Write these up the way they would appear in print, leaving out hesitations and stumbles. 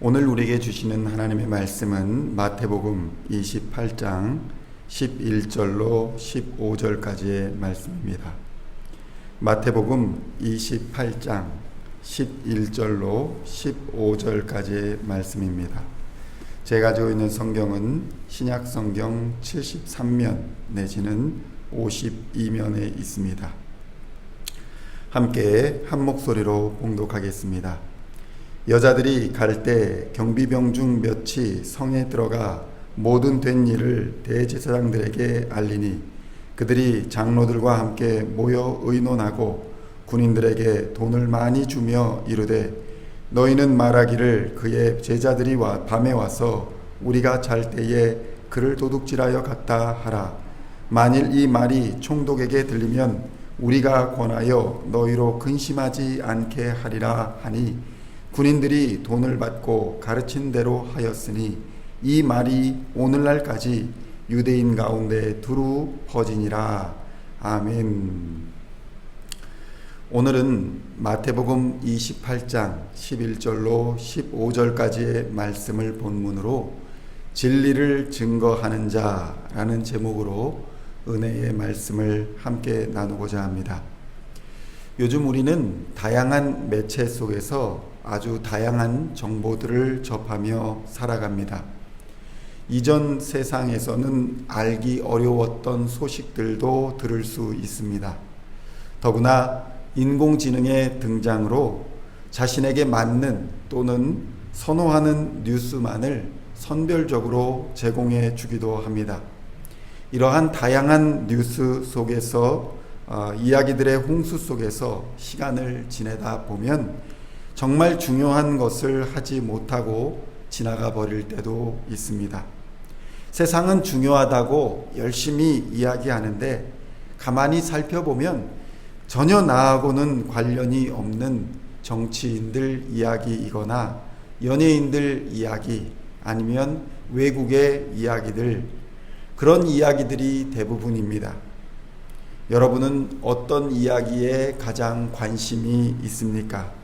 오늘 우리에게 주시는 하나님의 말씀은 마태복음 28장 11절로 15절까지의 말씀입니다. 마태복음 28장 11절로 15절까지의 말씀입니다. 제가 가지고 있는 성경은 신약성경 73면 내지는 52면에 있습니다. 함께 한 목소리로 봉독하겠습니다. 여자들이 갈 때 경비병 중 몇이 성에 들어가 모든 된 일을 대제사장들에게 알리니 그들이 장로들과 함께 모여 의논하고 군인들에게 돈을 많이 주며 이르되 너희는 말하기를 그의 제자들이 밤에 와서 우리가 잘 때에 그를 도둑질하여 갔다 하라. 만일 이 말이 총독에게 들리면 우리가 권하여 너희로 근심하지 않게 하리라 하니 군인들이 돈을 받고 가르친 대로 하였으니 이 말이 오늘날까지 유대인 가운데 두루 퍼지니라. 아멘. 오늘은 마태복음 28장 11절로 15절까지의 말씀을 본문으로 진리를 증거하는 자라는 제목으로 은혜의 말씀을 함께 나누고자 합니다. 요즘 우리는 다양한 매체 속에서 아주 다양한 정보들을 접하며 살아갑니다. 이전 세상에서는 알기 어려웠던 소식들도 들을 수 있습니다. 더구나 인공지능의 등장으로 자신에게 맞는 또는 선호하는 뉴스만을 선별적으로 제공해 주기도 합니다. 이러한 다양한 뉴스 속에서 이야기들의 홍수 속에서 시간을 지내다 보면 정말 중요한 것을 하지 못하고 지나가 버릴 때도 있습니다. 세상은 중요하다고 열심히 이야기하는데 가만히 살펴보면 전혀 나하고는 관련이 없는 정치인들 이야기이거나 연예인들 이야기 아니면 외국의 이야기들, 그런 이야기들이 대부분입니다. 여러분은 어떤 이야기에 가장 관심이 있습니까?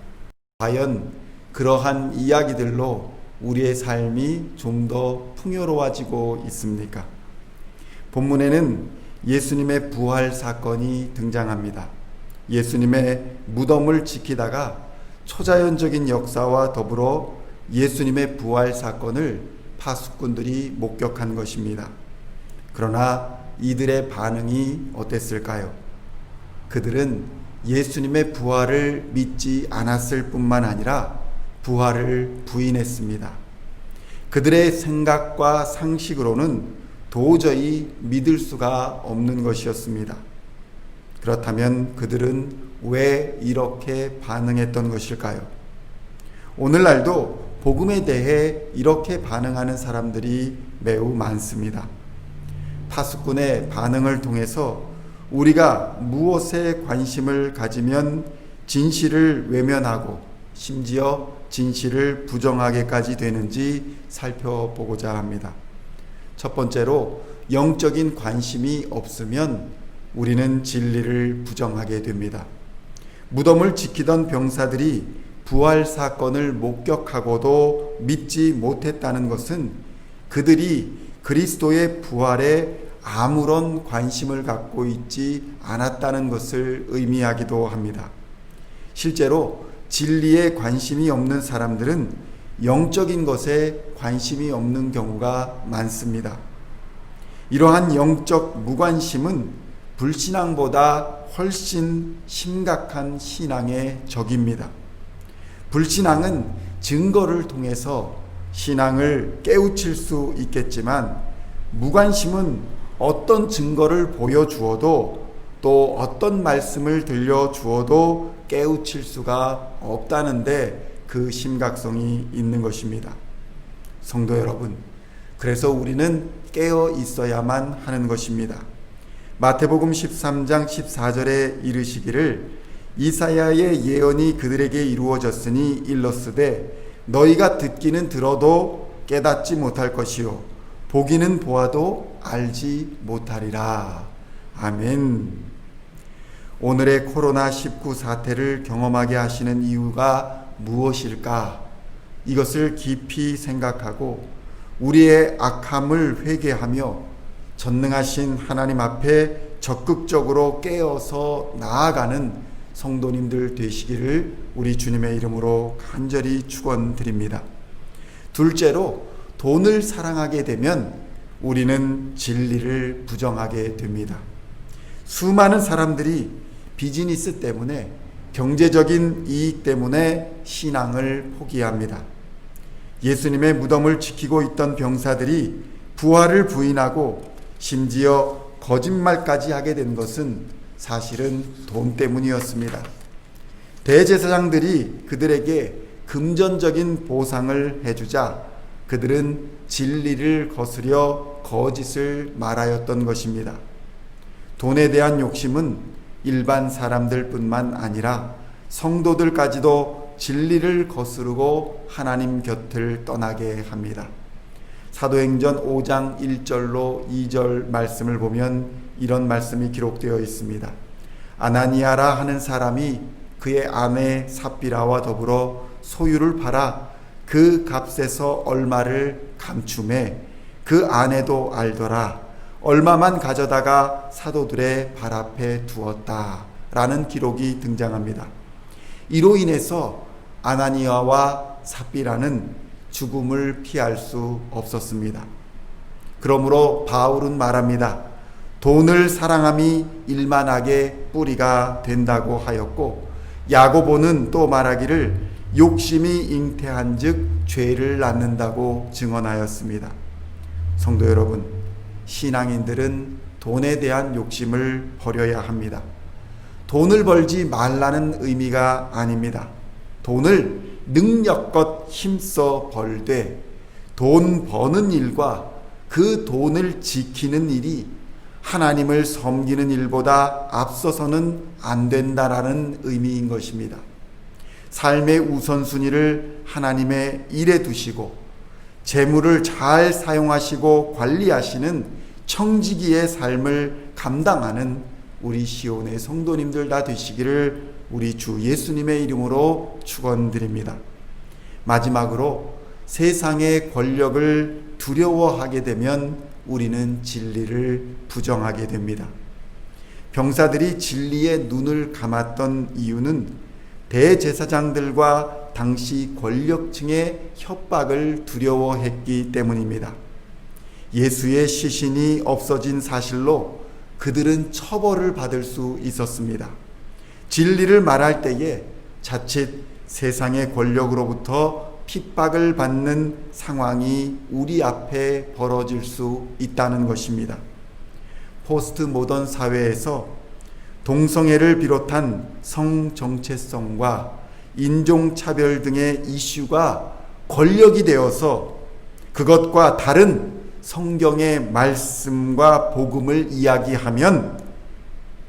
과연 그러한 이야기들로 우리의 삶이 좀 더 풍요로워지고 있습니까? 본문에는 예수님의 부활 사건이 등장합니다. 예수님의 무덤을 지키다가 초자연적인 역사와 더불어 예수님의 부활 사건을 파수꾼들이 목격한 것입니다. 그러나 이들의 반응이 어땠을까요? 그들은 예수님의 부활을 믿지 않았을 뿐만 아니라 부활을 부인했습니다. 그들의 생각과 상식으로는 도저히 믿을 수가 없는 것이었습니다. 그렇다면 그들은 왜 이렇게 반응했던 것일까요? 오늘날도 복음에 대해 이렇게 반응하는 사람들이 매우 많습니다. 파수꾼의 반응을 통해서 우리가 무엇에 관심을 가지면 진실을 외면하고 심지어 진실을 부정하게까지 되는지 살펴보고자 합니다. 첫 번째로, 영적인 관심이 없으면 우리는 진리를 부정하게 됩니다. 무덤을 지키던 병사들이 부활 사건을 목격하고도 믿지 못했다는 것은 그들이 그리스도의 부활에 아무런 관심을 갖고 있지 않았다는 것을 의미하기도 합니다. 실제로 진리에 관심이 없는 사람들은 영적인 것에 관심이 없는 경우가 많습니다. 이러한 영적 무관심은 불신앙보다 훨씬 심각한 신앙의 적입니다. 불신앙은 증거를 통해서 신앙을 깨우칠 수 있겠지만 무관심은 어떤 증거를 보여주어도 또 어떤 말씀을 들려주어도 깨우칠 수가 없다는데 그 심각성이 있는 것입니다. 성도 여러분, 그래서 우리는 깨어 있어야만 하는 것입니다. 마태복음 13장 14절에 이르시기를 이사야의 예언이 그들에게 이루어졌으니 일렀으되 너희가 듣기는 들어도 깨닫지 못할 것이요 보기는 보아도 알지 못하리라. 아멘. 오늘의 코로나19 사태를 경험하게 하시는 이유가 무엇일까? 이것을 깊이 생각하고 우리의 악함을 회개하며 전능하신 하나님 앞에 적극적으로 깨어서 나아가는 성도님들 되시기를 우리 주님의 이름으로 간절히 축원드립니다. 둘째로, 돈을 사랑하게 되면 우리는 진리를 부정하게 됩니다. 수많은 사람들이 비즈니스 때문에, 경제적인 이익 때문에 신앙을 포기합니다. 예수님의 무덤을 지키고 있던 병사들이 부활을 부인하고 심지어 거짓말까지 하게 된 것은 사실은 돈 때문이었습니다. 대제사장들이 그들에게 금전적인 보상을 해주자 그들은 진리를 거스려 거짓을 말하였던 것입니다. 돈에 대한 욕심은 일반 사람들뿐만 아니라 성도들까지도 진리를 거스르고 하나님 곁을 떠나게 합니다. 사도행전 5장 1절로 2절 말씀을 보면 이런 말씀이 기록되어 있습니다. 아나니아라 하는 사람이 그의 아내 삽비라와 더불어 소유를 팔아 그 값에서 얼마를 감춤해 그 아내도 알더라. 얼마만 가져다가 사도들의 발 앞에 두었다 라는 기록이 등장합니다. 이로 인해서 아나니아와 삽비라는 죽음을 피할 수 없었습니다. 그러므로 바울은 말합니다. 돈을 사랑함이 일만하게 뿌리가 된다고 하였고, 야고보는 또 말하기를 욕심이 잉태한 즉 죄를 낳는다고 증언하였습니다. 성도 여러분, 신앙인들은 돈에 대한 욕심을 버려야 합니다. 돈을 벌지 말라는 의미가 아닙니다. 돈을 능력껏 힘써 벌되 돈 버는 일과 그 돈을 지키는 일이 하나님을 섬기는 일보다 앞서서는 안 된다라는 의미인 것입니다. 삶의 우선순위를 하나님의 일에 두시고 재물을 잘 사용하시고 관리하시는 청지기의 삶을 감당하는 우리 시온의 성도님들 다 되시기를 우리 주 예수님의 이름으로 축원드립니다. 마지막으로, 세상의 권력을 두려워하게 되면 우리는 진리를 부정하게 됩니다. 병사들이 진리의 눈을 감았던 이유는 대제사장들과 당시 권력층의 협박을 두려워했기 때문입니다. 예수의 시신이 없어진 사실로 그들은 처벌을 받을 수 있었습니다. 진리를 말할 때에 자칫 세상의 권력으로부터 핍박을 받는 상황이 우리 앞에 벌어질 수 있다는 것입니다. 포스트 모던 사회에서 동성애를 비롯한 성정체성과 인종차별 등의 이슈가 권력이 되어서 그것과 다른 성경의 말씀과 복음을 이야기하면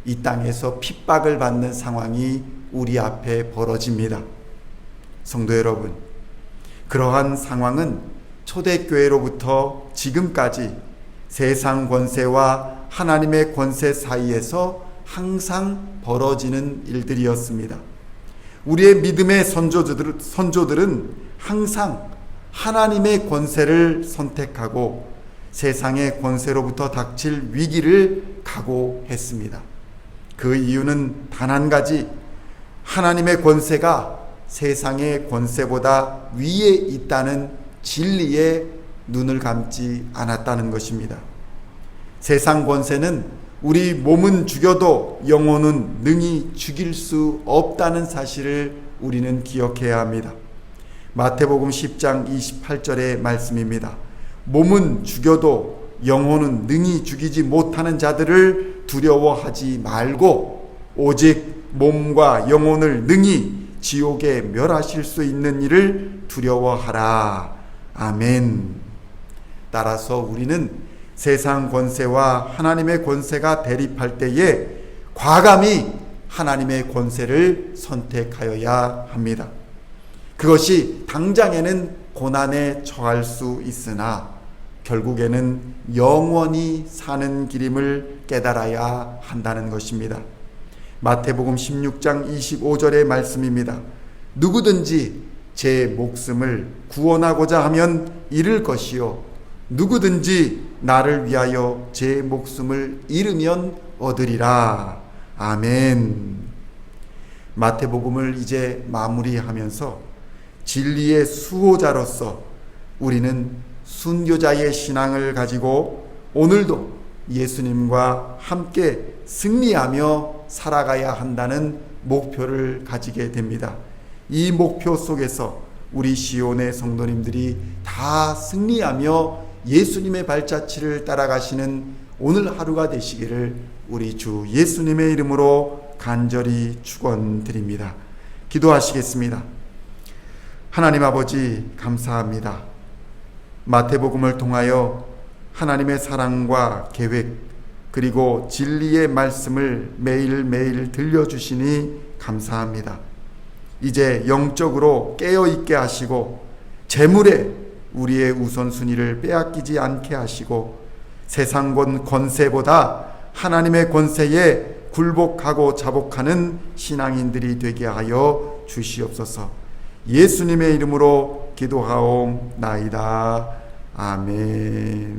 이 땅에서 핍박을 받는 상황이 우리 앞에 벌어집니다. 성도 여러분, 그러한 상황은 초대교회로부터 지금까지 세상 권세와 하나님의 권세 사이에서 항상 벌어지는 일들이었습니다. 우리의 믿음의 선조들은 항상 하나님의 권세를 선택하고 세상의 권세로부터 닥칠 위기를 각오했습니다. 그 이유는 단 한 가지, 하나님의 권세가 세상의 권세보다 위에 있다는 진리에 눈을 감지 않았다는 것입니다. 세상 권세는 우리 몸은 죽여도 영혼은 능히 죽일 수 없다는 사실을 우리는 기억해야 합니다. 마태복음 10장 28절의 말씀입니다. 몸은 죽여도 영혼은 능히 죽이지 못하는 자들을 두려워하지 말고 오직 몸과 영혼을 능히 지옥에 멸하실 수 있는 일을 두려워하라. 아멘. 따라서 우리는 세상 권세와 하나님의 권세가 대립할 때에 과감히 하나님의 권세를 선택하여야 합니다. 그것이 당장에는 고난에 처할 수 있으나 결국에는 영원히 사는 길임을 깨달아야 한다는 것입니다. 마태복음 16장 25절의 말씀입니다. 누구든지 제 목숨을 구원하고자 하면 잃을 것이요 누구든지 나를 위하여 제 목숨을 잃으면 얻으리라. 아멘. 마태복음을 이제 마무리하면서 진리의 수호자로서 우리는 순교자의 신앙을 가지고 오늘도 예수님과 함께 승리하며 살아가야 한다는 목표를 가지게 됩니다. 이 목표 속에서 우리 시온의 성도님들이 다 승리하며 예수님의 발자취를 따라가시는 오늘 하루가 되시기를 우리 주 예수님의 이름으로 간절히 축원드립니다. 기도하시겠습니다. 하나님 아버지 감사합니다. 마태복음을 통하여 하나님의 사랑과 계획 그리고 진리의 말씀을 매일매일 들려주시니 감사합니다. 이제 영적으로 깨어있게 하시고 재물에 우리의 우선순위를 빼앗기지 않게 하시고 세상 권세보다 하나님의 권세에 굴복하고 자복하는 신앙인들이 되게 하여 주시옵소서. 예수님의 이름으로 기도하옵나이다. 아멘.